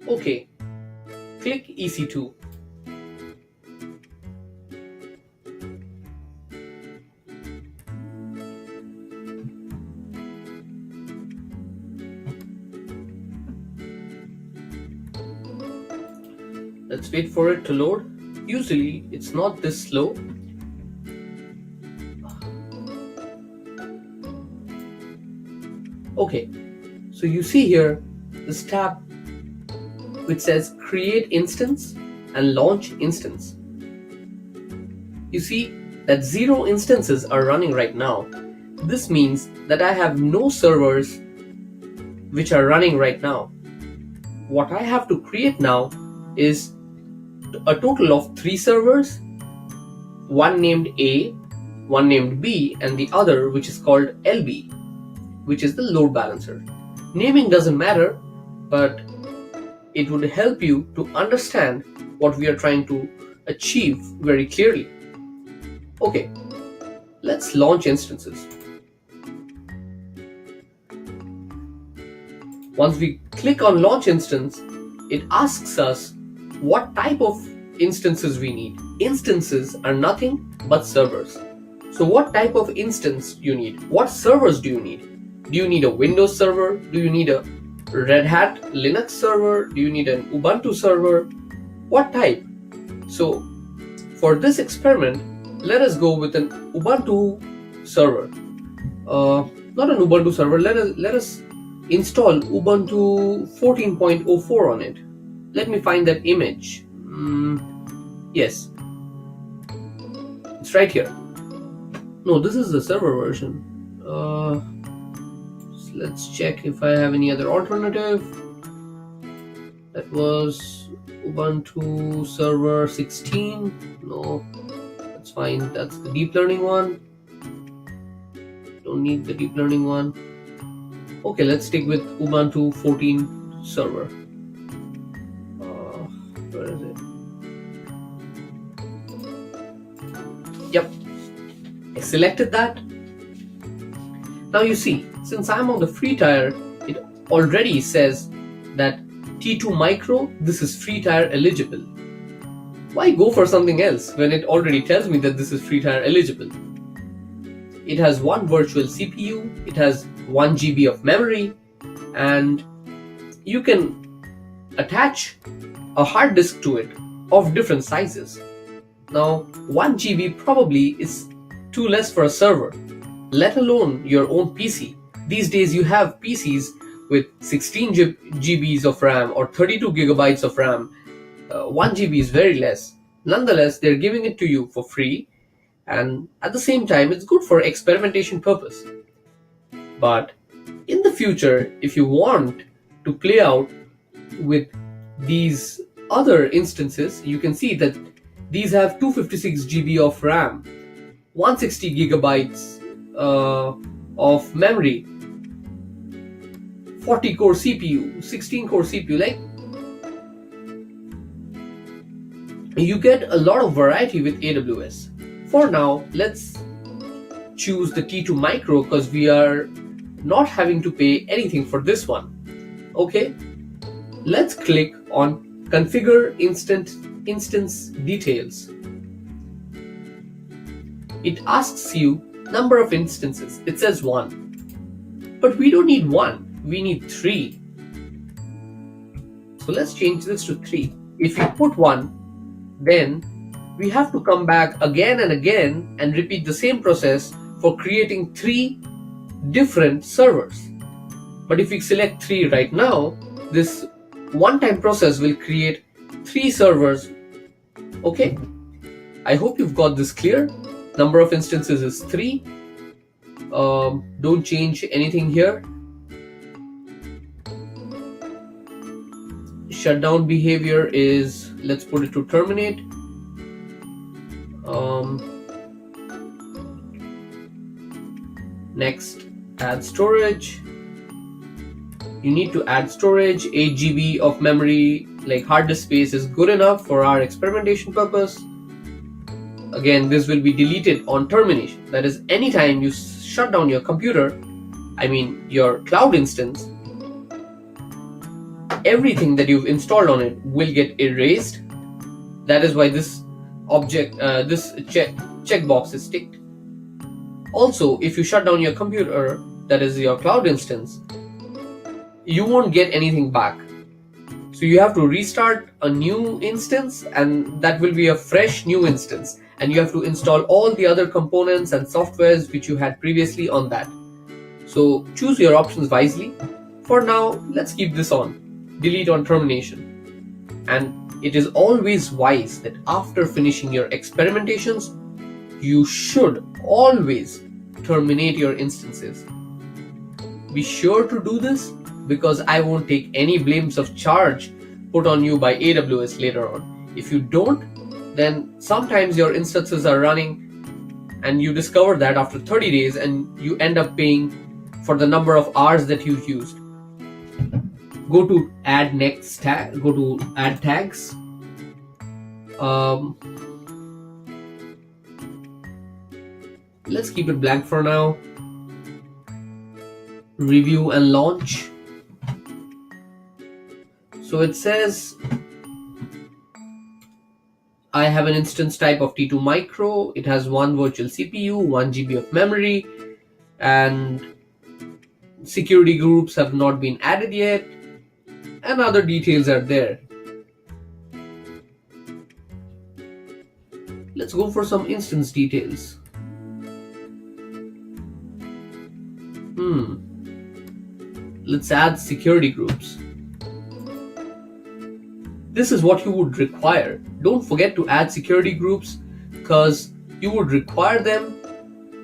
Okay, click EC2. Let's wait for it to load. Usually it's not this slow. Okay, so you see here this tab which says create instance and launch instance. You see that 0 instances are running right now. This means that I have no servers which are running right now. What I have to create now is a total of 3 servers, one named A, one named B, and the other which is called LB, which is the load balancer. Naming doesn't matter, but it would help you to understand what we are trying to achieve very clearly. Okay, let's launch instances. Once we click on launch instance, it asks us what type of instances we need. Instances are nothing but servers. So what type of instance you need? What servers do you need? Do you need a Windows server? Do you need a Red Hat Linux server? Do you need an Ubuntu server? What type? So for this experiment, let us go with an Ubuntu server. Not an Ubuntu server. Let us install Ubuntu 14.04 on it. Let me find that image. Yes, it's right here. No, this is the server version. Let's check if I have any other alternative. That was Ubuntu server 16. No, that's fine. That's the deep learning one. Don't need the deep learning one. Okay, let's stick with Ubuntu 14 server. Where is it? Yep, I selected that. Now you see, since I'm on the free tier, it already says that T2 micro, this is free tier eligible. Why go for something else when it already tells me that this is free tier eligible? It has one virtual CPU, it has 1 GB of memory, and you can attach a hard disk to it of different sizes. Now 1 GB probably is too less for a server, let alone your own PC. These days you have PCs with 16 GBs of RAM or 32 gigabytes of RAM. 1 GB is very less. Nonetheless, they're giving it to you for free, and at the same time it's good for experimentation purpose. But in the future, if you want to play out with these other instances, you can see that these have 256 GB of RAM, 160 gigabytes of memory, 40 core CPU, 16 core CPU. Like, you get a lot of variety with AWS. For now, let's choose the T2 micro because we are not having to pay anything for this one. Okay, let's click on configure instance details. It asks you number of instances. It says 1, but we don't need 1, we need 3. So let's change this to 3. If you put 1, then we have to come back again and again and repeat the same process for creating 3 different servers. But if we select 3 right now, this one-time process will create 3 servers. Okay, I hope you've got this clear. Number of instances is 3. Don't change anything here. Shutdown behavior is, let's put it to terminate. Next, add storage. You need to add storage. 8 GB of memory, like hard disk space, is good enough for our experimentation purpose. Again, this will be deleted on termination. That is, anytime you shut down your computer, I mean your cloud instance, everything that you've installed on it will get erased. That is why this checkbox is ticked. Also, if you shut down your computer, that is your cloud instance, you won't get anything back. So you have to restart a new instance, and that will be a fresh new instance, and you have to install all the other components and softwares which you had previously on that. So choose your options wisely. For now, let's keep this on. Delete on termination. And it is always wise that after finishing your experimentations, you should always terminate your instances. Be sure to do this, because I won't take any blames of charge put on you by AWS later on. If you don't, then sometimes your instances are running and you discover that after 30 days and you end up paying for the number of hours that you used. Go to add next tag, go to add tags. Let's keep it blank for now. Review and launch. So it says I have an instance type of T2 Micro. It has one virtual CPU, 1 GB of memory, and security groups have not been added yet, and other details are there. Let's go for some instance details. Let's add security groups. This is what you would require. Don't forget to add security groups, because you would require them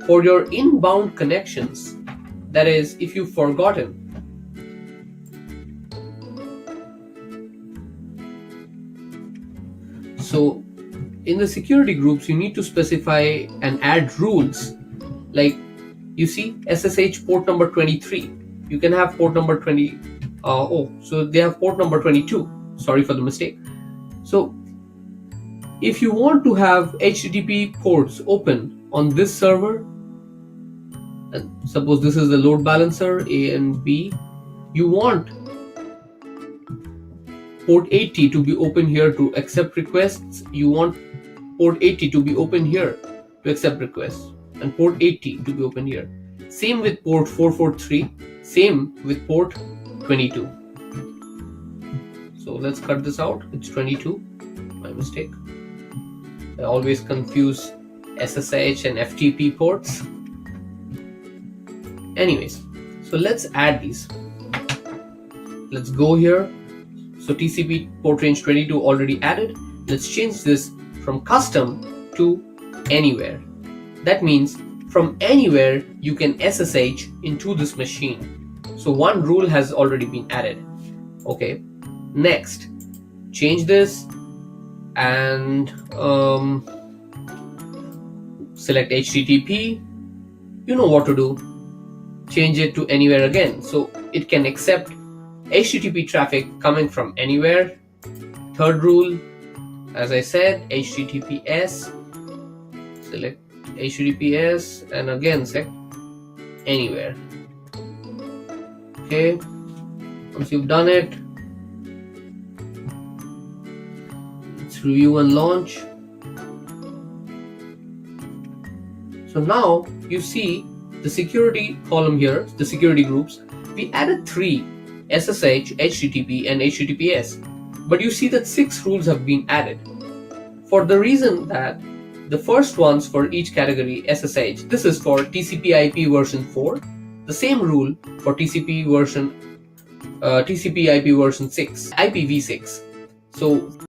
for your inbound connections. That is, if you've forgotten. So in the security groups, you need to specify and add rules. Like, you see SSH port number 23. You can have port number 20. So they have port number 22. Sorry for the mistake. So if you want to have HTTP ports open on this server, and suppose this is the load balancer A and B, you want port 80 to be open here to accept requests. You want port 80 to be open here to accept requests, and port 80 to be open here. Same with port 443, same with port 22. So let's cut this out. It's 22, my mistake. I always confuse SSH and FTP ports. Anyways, so let's add these. Let's go here. So TCP port range 22 already added. Let's change this from custom to anywhere. That means from anywhere you can SSH into this machine. So one rule has already been added. Okay. Next, change this and select HTTP. You know what to do. Change it to anywhere again, so it can accept HTTP traffic coming from anywhere. Third rule, as I said, HTTPS. Select HTTPS and again select anywhere. Okay, once you've done it, let's review and launch. So now you see the security column here, the security groups. We added 3: SSH, HTTP, and HTTPS. But you see that 6 rules have been added. For the reason that the first ones for each category, SSH, this is for TCP/IP version 4. The same rule for TCP/IP version 6, IPv6. So